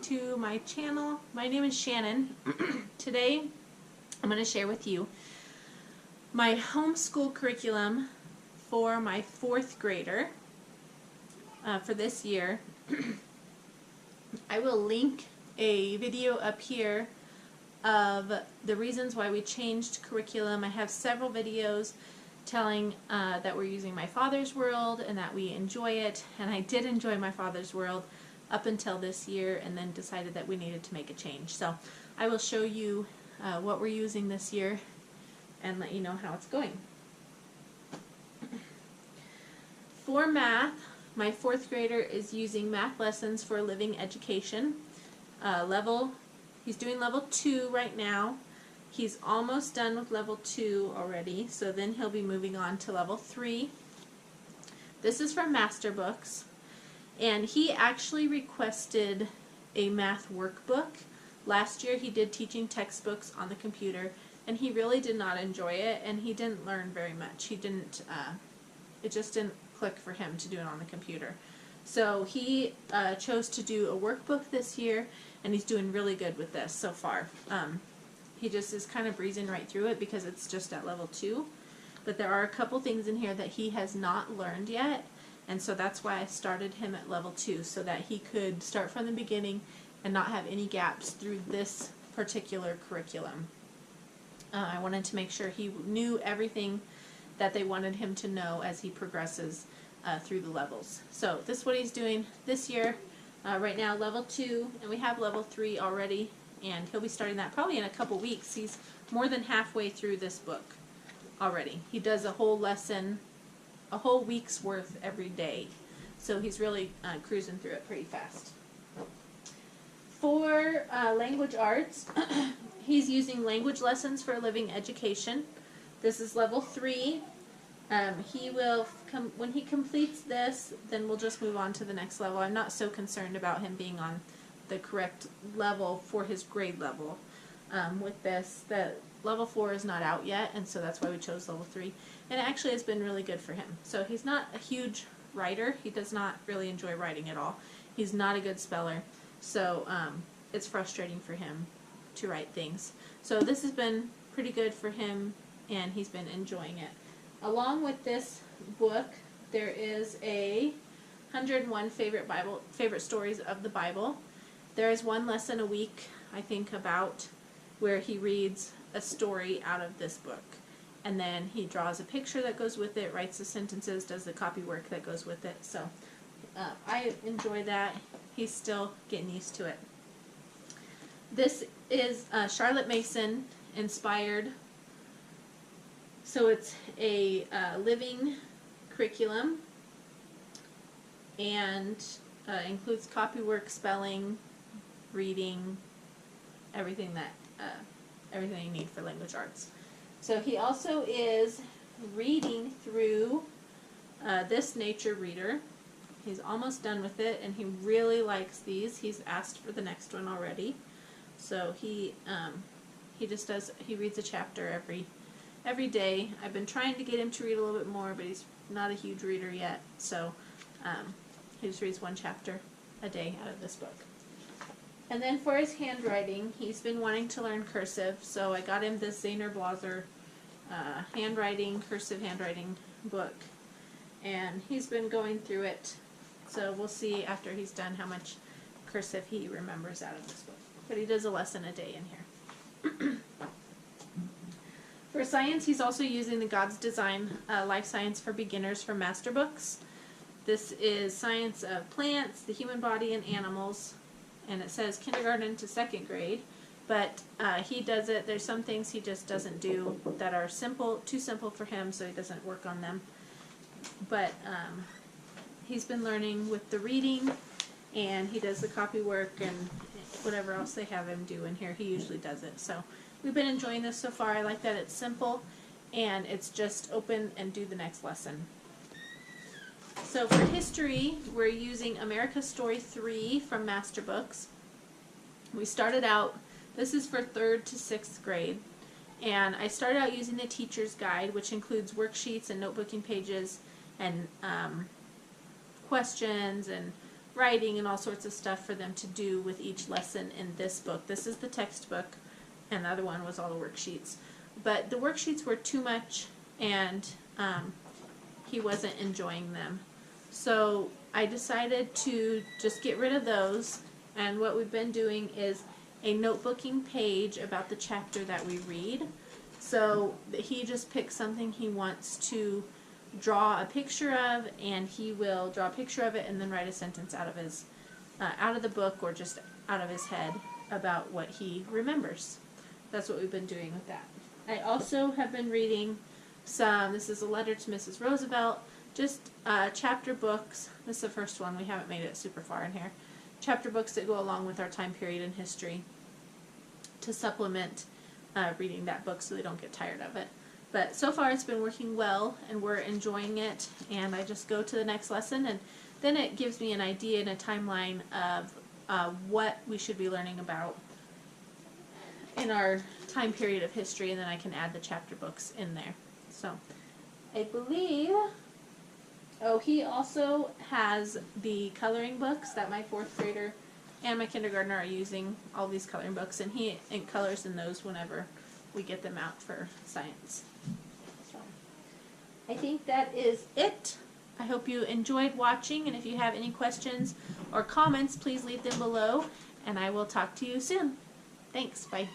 to my channel. My name is Shannon. Today I'm going to share with you my homeschool curriculum for my 4th grader for this year. I will link a video up here of the reasons why we changed curriculum. I have several videos telling that we're using My Father's World and that we enjoy it, and I did enjoy My Father's World up until this year and then decided that we needed to make a change. So I will show you what we're using this year and let you know how it's going. For math, my 4th grader is using Math Lessons for a Living Education. He's doing level 2 right now. He's almost done with level 2 already, so then he'll be moving on to level 3. This is from Master Books, and he actually requested a math workbook. Last year he did teaching textbooks on the computer, and he really did not enjoy it, and he didn't learn very much. He didn't, it just didn't click for him to do it on the computer. So he chose to do a workbook this year, and he's doing really good with this so far. He just is kind of breezing right through it because it's just at level 2. But there are a couple things in here that he has not learned yet, and so that's why I started him at level 2, so that he could start from the beginning and not have any gaps through this particular curriculum. I wanted to make sure he knew everything that they wanted him to know as he progresses through the levels. So this is what he's doing this year. Right now level 2, and we have level 3 already, and he'll be starting that probably in a couple weeks. He's more than halfway through this book already. He does a whole lesson, a whole week's worth every day. So he's really cruising through it pretty fast. For language arts, he's using Language Lessons for a Living Education. This is level 3. He will, when he completes this, then we'll just move on to the next level. I'm not so concerned about him being on the correct level for his grade level with this. The level 4 is not out yet, and so that's why we chose level 3. And it actually has been really good for him. So he's not a huge writer. He does not really enjoy writing at all. He's not a good speller, so it's frustrating for him to write things. So this has been pretty good for him, and he's been enjoying it. Along with this book, there is a 101 favorite stories of the Bible. There is one lesson a week, I think, about where he reads a story out of this book. And then he draws a picture that goes with it, writes the sentences, does the copy work that goes with it. So I enjoy that. He's still getting used to it. This is Charlotte Mason inspired. So it's a living curriculum, and includes copywork, spelling, reading, everything you need for language arts. So he also is reading through this nature reader. He's almost done with it, and he really likes these. He's asked for the next one already. So he reads a chapter every day. I've been trying to get him to read a little bit more, but he's not a huge reader yet. So he just reads one chapter a day out of this book. And then for his handwriting, he's been wanting to learn cursive, so I got him this Zahner Blaser cursive handwriting book, and he's been going through it. So we'll see after he's done how much cursive he remembers out of this book. But he does a lesson a day in here. For science, he's also using the God's Design Life Science for Beginners from Master Books. This is science of plants, the human body, and animals. And it says kindergarten to 2nd grade. But he does it. There's some things he just doesn't do that are too simple for him, so he doesn't work on them. But he's been learning with the reading, and he does the copy work and whatever else they have him do in here. He usually does it. So we've been enjoying this so far. I like that it's simple, and it's just open and do the next lesson. So for history, we're using America's Story 3 from Master Books. We started out, this is for 3rd to 6th grade, and I started out using the teacher's guide, which includes worksheets and notebooking pages and questions and writing and all sorts of stuff for them to do with each lesson in this book. This is the textbook, and the other one was all the worksheets. But the worksheets were too much, and he wasn't enjoying them. So I decided to just get rid of those, and what we've been doing is a notebooking page about the chapter that we read. So he just picks something he wants to draw a picture of, and he will draw a picture of it and then write a sentence out of his out of the book or just out of his head about what he remembers. That's what we've been doing with that. I also have been reading this is a letter to Mrs Roosevelt, just chapter books. This is the first one. We haven't made it super far in here. Chapter books that go along with our time period in history to supplement reading that book so they don't get tired of it. But so far it's been working well, and we're enjoying it, and I just go to the next lesson, and then it gives me an idea and a timeline of what we should be learning about in our time period of history, and then I can add the chapter books in there. So I believe, oh, he also has the coloring books that my 4th grader and my kindergartner are using, all these coloring books, and he colors in those whenever we get them out for science. So I think that is it. I hope you enjoyed watching, and if you have any questions or comments, please leave them below, and I will talk to you soon. Thanks. Bye.